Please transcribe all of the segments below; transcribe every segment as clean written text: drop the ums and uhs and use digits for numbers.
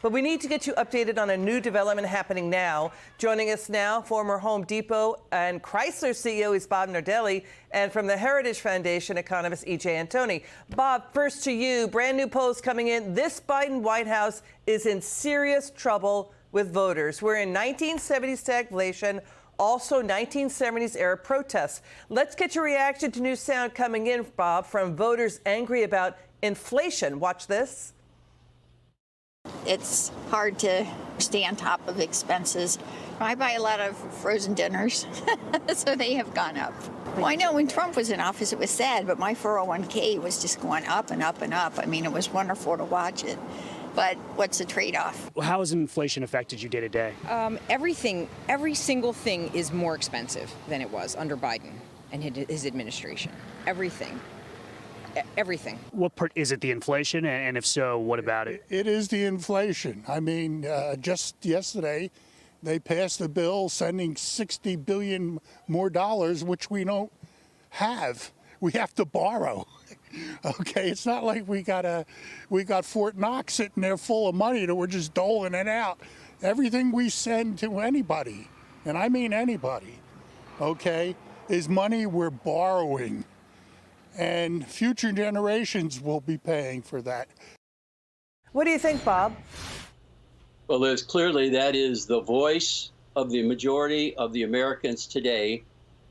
But we need to get you updated on a new development happening now. Joining us now, former Home Depot and Chrysler CEO is Bob Nardelli, and from the Heritage Foundation, economist E.J. Antoni. Bob, first to you. Brand new polls coming in. This Biden White House is in serious trouble with voters. We're in 1970s stagflation, also 1970s era protests. Let's get your reaction to new sound coming in, Bob, from voters angry about inflation. Watch this. It's hard to stay on top of expenses. I buy a lot of frozen dinners, so they have gone up. Well, I know when Trump was in office, it was sad, but my 401k was just going up and up and up. I mean, it was wonderful to watch it. But what's the trade-off? How has inflation affected you day to day? Everything, every single thing is more expensive than it was under Biden and his administration. Everything. Everything. What part is it, the inflation? And if so, what about it? It is the inflation. I mean, just yesterday, they passed a bill sending $60 billion more dollars, which we don't have. We have to borrow. Okay, it's not like we got Fort Knox sitting there full of money that we're just doling it out. Everything we send to anybody, and I mean anybody, okay, is money we're borrowing. And future generations will be paying for that. What do you think, Bob? Well, Liz, clearly that is the voice of the majority of the Americans today,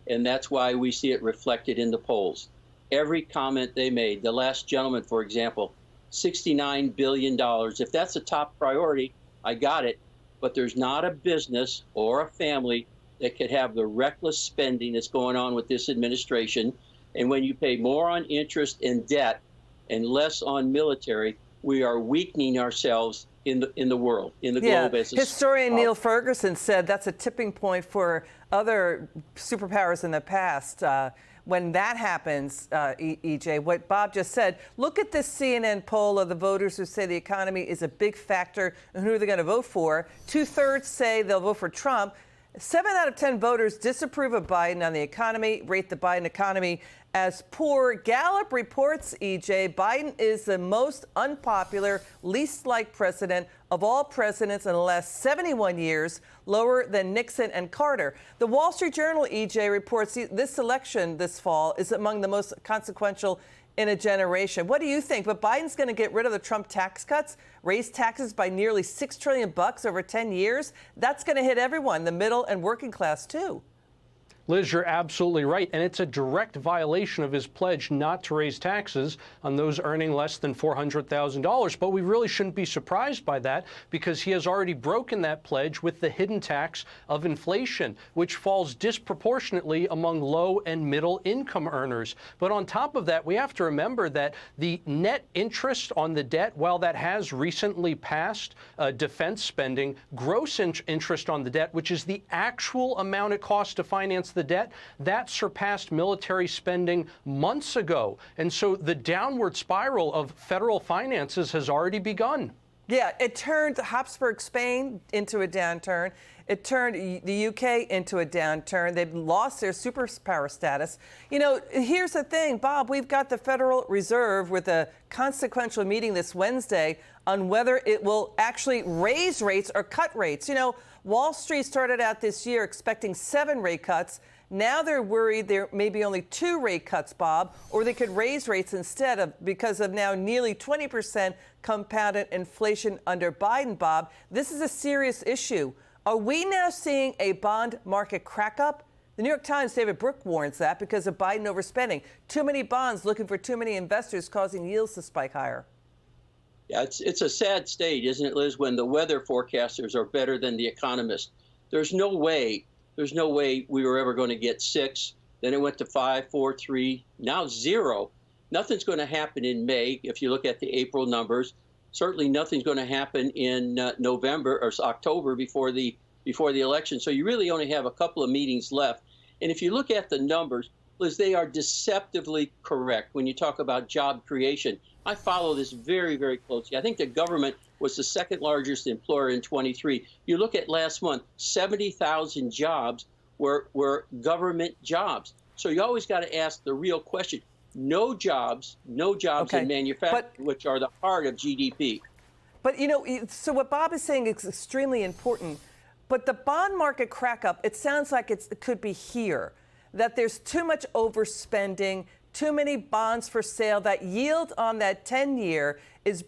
and that's why we see it reflected in the polls. Every comment they made, the last gentleman, for example, $69 billion. If that's a top priority, I got it. But there's not a business or a family that could have the reckless spending that's going on with this administration. And when you pay more on interest and debt and less on military, we are weakening ourselves in the world, in the global business. Historian Neil Ferguson said that's a tipping point for other superpowers in the past. When that happens, EJ, what Bob just said, look at this CNN poll of the voters who say the economy is a big factor and who they're going to vote for. 2/3 say they'll vote for Trump. 7 out of 10 voters disapprove of Biden on the economy, rate the Biden economy as poor. Gallup reports, EJ, Biden is the most unpopular, least liked president of all presidents in the last 71 years, lower than Nixon and Carter. The Wall Street Journal, EJ, reports this election this fall is among the most consequential in a generation. What do you think? But Biden's going to get rid of the Trump tax cuts, raise taxes by nearly $6 trillion over 10 years. That's going to hit everyone, the middle and working class, too. Liz, you're absolutely right, and it's a direct violation of his pledge not to raise taxes on those earning less than $400,000. But we really shouldn't be surprised by that because he has already broken that pledge with the hidden tax of inflation, which falls disproportionately among low and middle income earners. But on top of that, we have to remember that the net interest on the debt, while that has recently passed defense spending, gross interest on the debt, which is the actual amount it costs to finance the debt, that surpassed military spending months ago. And so the downward spiral of federal finances has already begun. Yeah, it turned Habsburg Spain into a downturn. It turned the UK into a downturn. They've lost their superpower status. You know, here's the thing, Bob, we've got the Federal Reserve with a consequential meeting this Wednesday on whether it will actually raise rates or cut rates. You know, Wall Street started out this year expecting 7 rate cuts. Now they're worried there may be only 2 rate cuts, Bob, or they could raise rates instead because of now nearly 20% compounded inflation under Biden, Bob. This is a serious issue. Are we now seeing a bond market crack up? The New York Times' David Brooke warns that because of Biden overspending. Too many bonds looking for too many investors, causing yields to spike higher. Yeah, it's a sad state, isn't it, Liz, when the weather forecasters are better than the economists. There's no way we were ever going to get 6. Then it went to 5, 4, 3, now 0. Nothing's going to happen in May if you look at the April numbers. Certainly nothing's going to happen in November or October before the election. So you really only have a couple of meetings left. And if you look at the numbers, Liz, they are deceptively correct when you talk about job creation. I follow this very, very closely. I think the government was the second largest employer in 23. You look at last month, 70,000 jobs were government jobs. So you always got to ask the real question. No jobs in manufacturing, which are the heart of GDP. But, you know, so what Bob is saying is extremely important. But the bond market crack up, it sounds like it could be here, that there's too much overspending, too many bonds for sale. That yield on that 10-year is,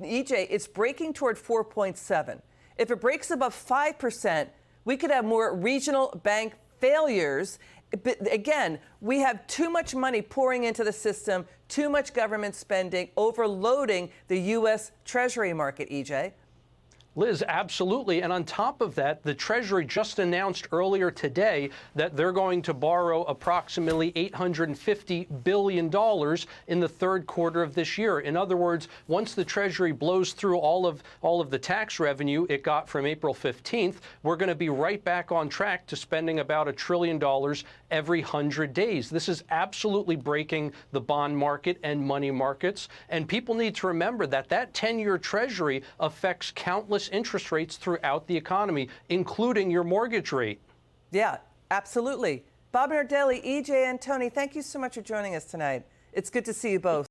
EJ, it's breaking toward 4.7. If it breaks above 5%, we could have more regional bank failures. But again, we have too much money pouring into the system, too much government spending, overloading the U.S. Treasury market, EJ. Liz, absolutely. And on top of that, the Treasury just announced earlier today that they're going to borrow approximately $850 billion in the third quarter of this year. In other words, once the Treasury blows through all of the tax revenue it got from April 15th, we're going to be right back on track to spending about $1 trillion every 100 days. This is absolutely breaking the bond market and money markets. And people need to remember that that 10-year Treasury affects countless interest rates throughout the economy, including your mortgage rate. Yeah, absolutely. Bob Nardelli, EJ, Antony, thank you so much for joining us tonight. It's good to see you both.